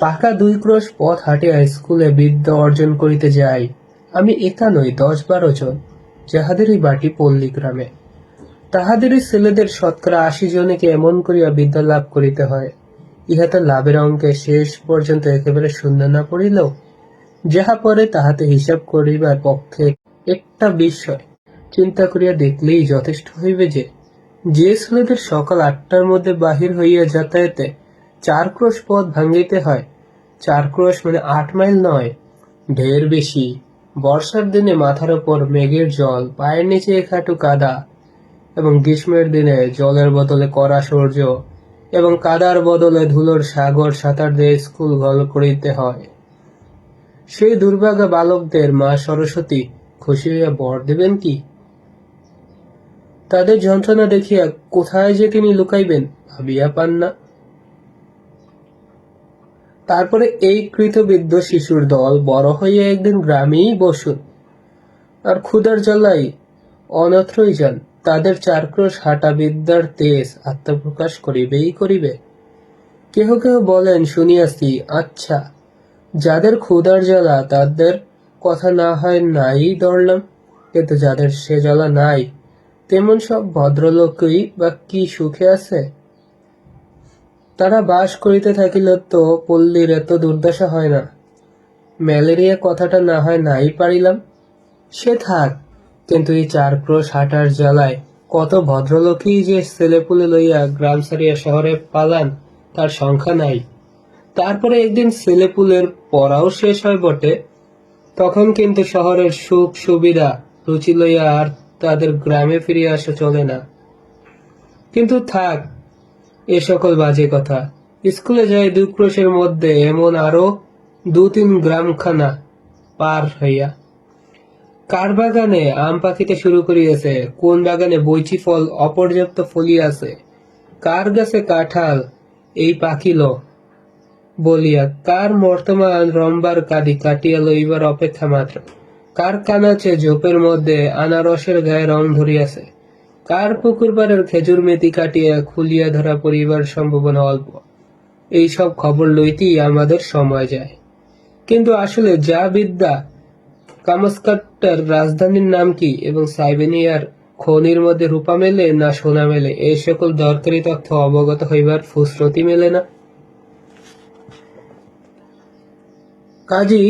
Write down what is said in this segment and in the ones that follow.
পাকা 2 ক্রোশ পথ হাঁটিয়া স্কুলে বিদ্যা অর্জন করিতে যাই। আমি একা নই, 10-12 জন, যাহাদেরই বাটি পল্লী গ্রামে। তাহাদেরই ছেলেদের শতকরা 80 জনকে এমন করিয়া বিদ্যা লাভ করিতে হয়, ইহাতে লাভের অঙ্কে শেষ পর্যন্ত একেবারে শূন্য না পড়িলেও যাহা পরে তাহাতে হিসাব করিবার পক্ষে একটা বিষয় চিন্তা করিয়া দেখলেই যথেষ্ট হইবে যে ছেলেদের সকাল 8টার মধ্যে বাহির হইয়া যাতায়াতে 4 ক্রোশ পথ ভাঙিতে হয়, 4 ক্রোশ মানে 8 মাইল নয়, ঢের বেশি। বর্ষার দিনে মাথার ওপর মেঘের জল, পায়ের নিচে এক হাঁটু কাদা, এবং গ্রীষ্মের দিনে জলের বদলে কড়া সূর্য এবং কাদার বদলে ধুলোর সাগর সাঁতার দিয়ে স্কুল ঘর করিতে হয়। সেই দুর্ভাগা বালকদের মা সরস্বতী খুশি হইয়া বর দেবেন কি? তাদের যন্ত্রণা দেখিয়া কোথায় যে তিনি লুকাইবেন ভাবিয়া পান না। তারপরে এই কৃতবিদ্য শিশুর দল বড় হইয়া একদিন গ্রামেই বসুন, আর ক্ষুধার জ্বালাই অন্যত্রই যান। তাদের 4 ক্রোশ হাঁটা বিদ্যার তেজ আত্মপ্রকাশ করিবেই করিবে। কেহ কেহ বলেন শুনিয়াছি, আচ্ছা, যাদের ক্ষুধার জ্বালা তাদের কথা না হয় নাই ধরলাম, কিন্তু যাদের সে জ্বালা নাই তেমন সব ভদ্রলোকই বা কি সুখে আছে? তারা বাস করিতে থাকিলে তো পল্লীর এত দুর্দশা হয় না। ম্যালেরিয়া কথাটা না হয় নাই পারিলাম, সে থাক, কিন্তু এই 4 ক্রোশ হাঁটার জ্বালায় কত ভদ্রলোকই যে ছেলেপুলে লইয়া গ্রাম ছাড়িয়া শহরে পালান তার সংখ্যা নাই। তারপরে একদিন ছেলেপুলের পড়াও শেষ হয় বটে, তখন কিন্তু শহরের সুখ সুবিধা রুচি লইয়া আর তাদের গ্রামে ফিরিয়া আসা চলে না। কিন্তু থাক এ সকল বাজে কথা। স্কুলে যাই 2 ক্রোশের মধ্যে, এমন আরো 2-3 গ্রামখানা পার হইয়া। কার বাগানে আম পাকিতে শুরু করিয়াছে, কোন বাগানে বৈচি ফল অপর্যাপ্ত ফলিয়াছে, কার গাছে কাঁঠাল এই পাকিল বলিয়া কার বর্তমান রম্বার কাঁদি কাটিয়া লইবার অপেক্ষা মাত্র, কার কানাচে ঝোপের মধ্যে আনারসের গায়ে রং ধরিয়াছে, কার পুকুর পাড়ের খেজুর মেথি কাটিয়া খুলিয়া ধরা পড়িবার সম্ভাবনা অল্প, এই সব খবর লইতেই আমাদের সময় যায়। কিন্তু আসলে যা বিদ্যা, কামস্কাট্টার রাজধানীর নাম কি এবং সাইবেনিয়ার খনির মধ্যে রূপা মেলে না সোনা মেলে, এই সকল দরকারি তথ্য অবগত হইবার ফুসরতি মেলে না। কাজী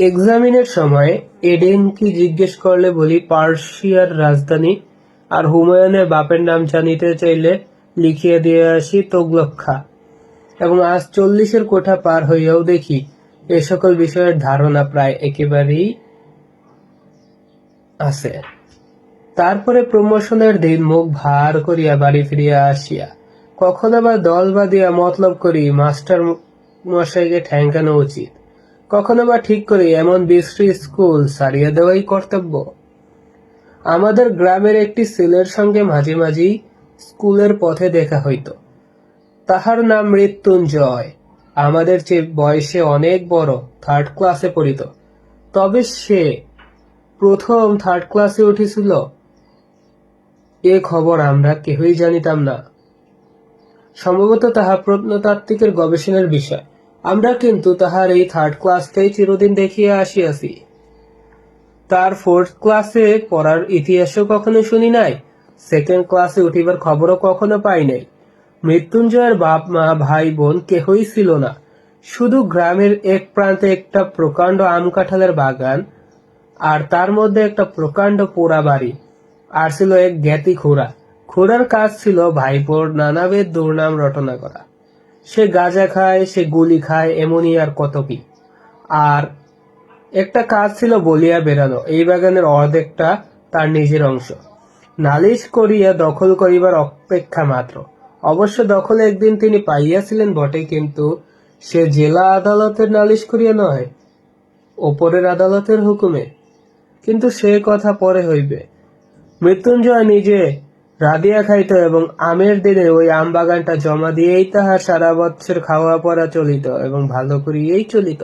এক্সামিনের সময় এডেন কি জিজ্ঞেস করলে বলি পার্সিয়ার রাজধানী, আর হুমায়ুনের বাপের নাম জানিতে চাইলে লিখিয়া দিয়ে আসি তোগলক খা। এবং আজ 40-এর কোঠা পার হইয়াও দেখি এ সকল বিষয়ের ধারণা প্রায় একেবারেই আছে। তারপরে প্রমোশনের দিন মুখ ভার করিয়া বাড়ি ফিরিয়া আসিয়া কখন আবার দল বাঁধিয়া মতলব করি মাস্টার মশাইকে ঠ্যাংকানো উচিত, কখন আবার ঠিক করি এমন বিশ্রী স্কুল ছাড়িয়া দেওয়াই কর্তব্য। আমাদের গ্রামের একটি ছেলের সঙ্গে মাঝে মাঝেই স্কুলের পথে দেখা হইত। তাহার নাম মৃত্যুঞ্জয়, আমাদের চেয়ে বয়সে অনেক বড়, 3rd ক্লাসে পড়িত। তবে সে প্রথম 3rd ক্লাসে উঠেছিল এ খবর আমরা কেহই জানিতাম না। সম্ভবত তাহা প্রত্নতাত্ত্বিকের গবেষণার বিষয়। আমরা কিন্তু তাহার এই 3rd ক্লাসটাই চিরদিন দেখিয়া আসিয়াছি। তার 4th ক্লাসে পড়ার ইতিহাসও কখনো শুনি নাই, 2nd ক্লাসে উঠিবার খবরও কখনো পাই নাই। মৃত্যুঞ্জয়ের বাপ মা ভাই বোন কেহই ছিল না, শুধু গ্রামের এক প্রান্তে একটা প্রকাণ্ড আম কাঁঠালের বাগান, আর তার মধ্যে একটা প্রকাণ্ড পোড়া বাড়ি, আর ছিল এক জ্ঞাতি খুড়া। খুড়ার কাজ ছিল ভাইপোর নানাবিধ দুর্নাম রটনা করা। সে গাঁজা খায়, সে গুলি খায়, এমনই আর কত কি। আর একটা কাজ ছিল বলিয়া বেড়ানো, এই বাগানের অর্ধেকটা তার নিজের অংশ, নালিশ করিয়া দখল করিবার অপেক্ষা মাত্র। অবশ্য দখল একদিন তিনি পাইয়াছিলেন বটে, কিন্তু সে জেলা আদালতের নালিশ করিয়া নয়, ওপরের আদালতের হুকুমে। কিন্তু সে কথা পরে হইবে। মৃত্যুঞ্জয় নিজে রাঁধিয়া খাইত এবং আমের দিনে ওই আম বাগানটা জমা দিয়েই তাহার সারা বৎসর খাওয়া পড়া চলিত, এবং ভালো করিয়াই চলিত।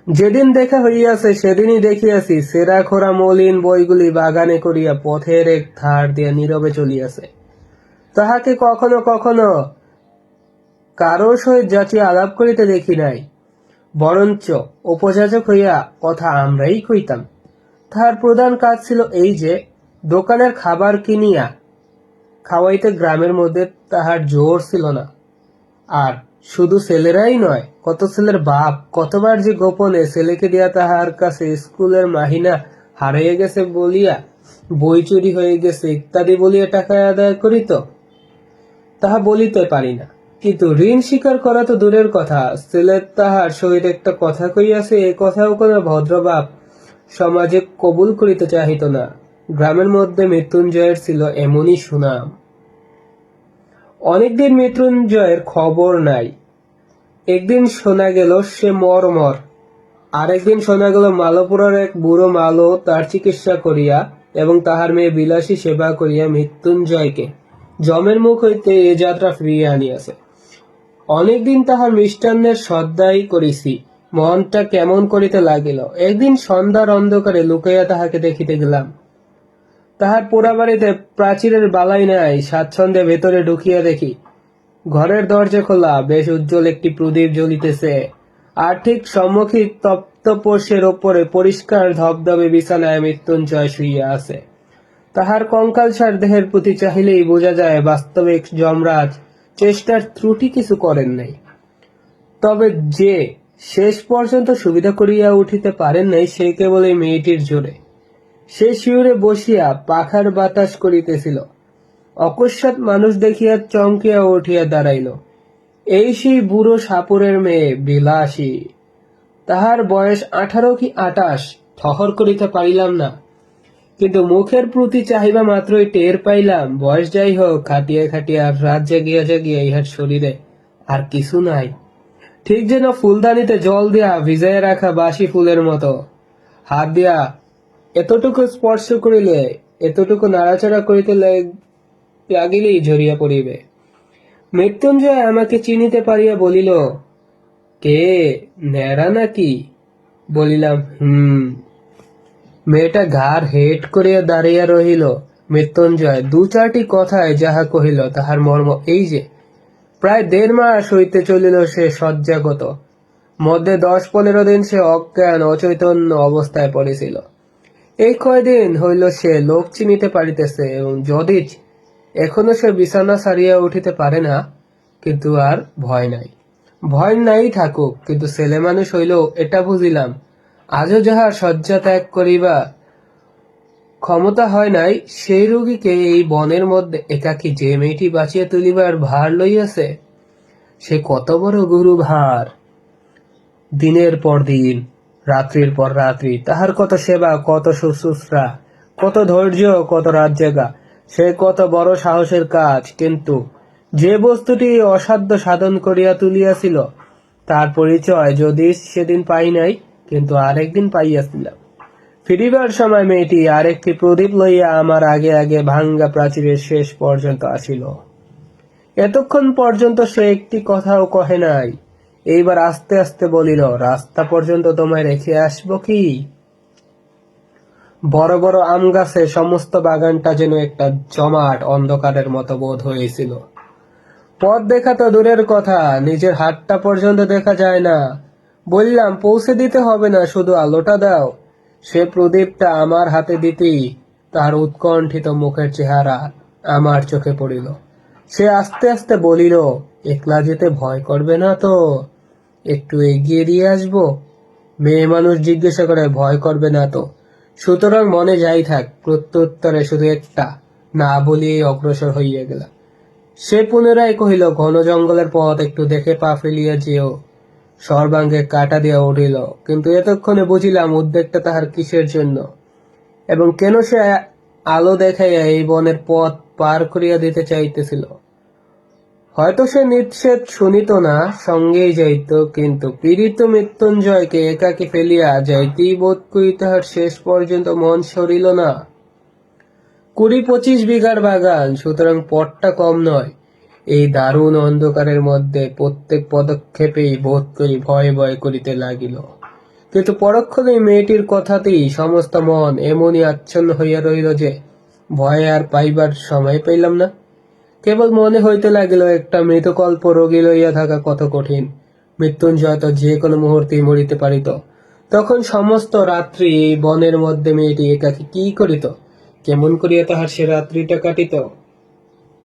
যেদিন দেখা হইয়াছে সেদিনই দেখিয়াছি সেরা খোরা মলিন বইগুলি বাগানে করিয়া পথের এক ধার দিয়া নীরবে চলিয়াছে। তাহাকে কখনো কখনো কারো সহিত যাচিয়া আলাপ করিতে দেখি নাই, বরঞ্চ উপযাচক হইয়া কথা আমরাই কইতাম। তাহার প্রধান কাজ ছিল এই যে, দোকানের খাবার কিনিয়া খাওয়াইতে গ্রামের মধ্যে তাহার জোর ছিল না। আর শুধু ছেলেরাই নয়, কত ছেলের বাপ কতবার যে গোপনে ছেলেকে দিয়া তাহার কাছে স্কুলের মাহিনা হারাইয়া গেছে বলিয়া, বই চুরি হয়ে গেছে ইত্যাদি বলিয়া টাকা আদায় করিত, তাহা বলিতে পারি না। কিন্তু ঋণ স্বীকার করা তো দূরের কথা, ছেলের তাহার সহিত একটা কথা কইয়াছে, এ কথাও কোনো ভদ্রবাপ সমাজে কবুল করিতে চাহিত না। গ্রামের মধ্যে মৃত্যুঞ্জয়ের ছিল এমনই সুনাম। অনেকদিন মৃত্যুঞ্জয়ের খবর নাই। একদিন শোনা গেল সে মর, আরেকদিন শোনা গেল মালপুরার এক বুড়ো মালো তার চিকিৎসা করিয়া এবং তাহার মেয়ে বিলাসী সেবা করিয়া মৃত্যুঞ্জয়কে যমের মুখ হইতে এ যাত্রা ফিরিয়ে আনিয়াছে। অনেকদিন তাহার মিষ্টান্নের সদ্দাই করিছি, মনটা কেমন করিতে লাগিল। একদিন সন্ধ্যার অন্ধকারে লুকাইয়া তাহাকে দেখিতে গেলাম। তাহার পোড়া বাড়িতে প্রাচীরের বালাই নাই, স্বাচ্ছন্দ্যে ভেতরে ঢুকিয়া দেখি ঘরের দরজা খোলা, বেশ উজ্জ্বল একটি প্রদীপ জ্বলিতেছে, আর ঠিক সম্মুখী তপ্তপোষের ওপরে পরিষ্কার ধবধবে বিছানায় মৃত্যুঞ্জয় শুইয়া আছে। তাহার কঙ্কালসার দেহের প্রতি চাহিলেই বোঝা যায় বাস্তবিক যমরাজ চেষ্টার ত্রুটি কিছু করেন নাই। তবে যে শেষ পর্যন্ত সুবিধা করিয়া উঠিতে পারেন নাই, সে কেবল এই মেয়েটির জোরে। সে শিউরে বসিয়া পাখার বাতাস করিতেছিল। অকস্মাৎ মানুষ দেখিয়া চমকিয়া উঠিয়া দাঁড়াইল। এই সেই বুড়ো সাপুরের মেয়ে বিলাসী। তাহার বয়স 18 কি 28 ঠহর করিতে পারিলাম না, কিন্তু মুখের প্রতি চাহিবা মাত্রই টের পাইলাম, বয়স যাই হোক, খাটিয়া খাটিয়া রাত জাগিয়া জাগিয়া ইহার শরীরে আর কিছু নাই। ঠিক যেন ফুলদানিতে জল দিয়া ভিজাইয়া রাখা বাসি ফুলের মতো। হাত দিয়া এতটুকু স্পর্শ করিলে, এতটুকু নাড়াচাড়া করিতে লাগিলেই ঝরিয়া পড়িবে। মৃত্যুঞ্জয় আমাকে চিনিতে পারিয়া বলিল, কে, ন্যাড়া নাকি? বলিলাম, মেয়েটা ঘাড় হেট করিয়া দাঁড়িয়া রহিল। মৃত্যুঞ্জয় 2-4টি কথায় যাহা কহিল তাহার মর্ম এই যে, প্রায় 1.5 মাস হইতে চলিল সে শয্যাগত, মধ্যে 10-15 দিন সে অজ্ঞান অচৈতন্য অবস্থায় পড়েছিল। এই কয়দিন হইল সে লোক চিনিতে পারিতেছে, এবং যদি এখনো সে বিছানা ছাড়িয়া উঠিতে পারে না, কিন্তু আর ভয় নাই। ভয় নাই থাকুক, কিন্তু ছেলে মানুষ হইল এটা বুঝিলাম। আজও যাহার শয্যা ত্যাগ করিবা ক্ষমতা হয় নাই, সেই রোগীকে এই বনের মধ্যে একাকী যে মেয়েটি বাঁচিয়া তুলিবার ভার লইয়াছে, সে কত বড় গুরু ভার। দিনের পর দিন, রাত্রির পর রাত্রি তাহার কত সেবা, কত শুশ্রূষা, কত ধৈর্য, কত রাত জাগা, সে কত বড় সাহসের কাজ। কিন্তু যে বস্তুটি অসাধ্য সাধন করিয়া তুলিয়াছিল, তার পরিচয় যদি সেদিন পাই নাই, কিন্তু আরেকদিন পাইয়াছিলাম। ফিরিবার সময় মেয়েটি আরেকটি প্রদীপ লইয়া আমার আগে আগে ভাঙ্গা প্রাচীরের শেষ পর্যন্ত আসিল। এতক্ষণ পর্যন্ত সে একটি কথাও কহে নাই। এইবার আস্তে আস্তে বলিল, রাস্তা পর্যন্ত তোমায় রেখে আসবো কি? বড় বড় আম গাছে সমস্ত বাগানটা যেন একটা জমাট অন্ধকারের মতো বোধ হয়েছিল। পথ দেখা তো দূরের কথা, নিজের হাতটা পর্যন্ত দেখা যায় না। বললাম, পৌঁছে দিতে হবে না, শুধু আলোটা দাও। সে প্রদীপটা আমার হাতে দিতেই তার উৎকণ্ঠিত মুখের চেহারা আমার চোখে পড়িল। সে আস্তে আস্তে বলিল, একলা যেতে ভয় করবে না তো? একটু এগিয়ে দিয়ে আসবো? মেয়ে মানুষ জিজ্ঞাসা করে, ভয় করবে না তো? সুতরাং মনে যাই থাক। প্রত্যুত্তরে শুধু একটা না বলিয়ে অগ্রসর হইয়া গেল। সে পুনরায় কহিল, ঘন জঙ্গলের পথ, একটু দেখে পা ফেলিয়া যেও। সর্বাঙ্গে কাটা দিয়া উঠিল, কিন্তু এতক্ষণে বুঝিলাম উদ্বেগটা তাহার কিসের জন্য, এবং কেন সে আলো দেখাইয়া এই বনের পথ পার করিয়া দিতে চাইতেছিল। হয়তো সে নিষেধ শুনিত না, সঙ্গেই যাইত, কিন্তু পীড়িত মৃত্যুঞ্জয়কে একাকী ফেলিয়া যাইতেই বোধ করি তাহার শেষ পর্যন্ত মন সরিল না। 20-25 বিঘার বাগান, সুতরাং পথটা কম নয়। এই দারুণ অন্ধকারের মধ্যে প্রত্যেক পদক্ষেপেই বোধ করি ভয় ভয় করিতে লাগিল। কিন্তু পরক্ষণেই মেয়েটির কথাতেই সমস্ত মন এমনই আচ্ছন্ন হইয়া রহিল যে ভয়ে আর পাইবার সময় পাইলাম না। কেবল মনে হইতে লাগিল একটা মৃতকল্প রোগী লইয়া থাকা কত কঠিন। মৃত্যুঞ্জয় তো যে কোনো মুহূর্তেই মরিতে পারিত। তখন সমস্ত রাত্রি এই বনের মধ্যে মেয়েটি একাকী কি করিত? কেমন করিয়া তাহার সে রাত্রিটা কাটিত?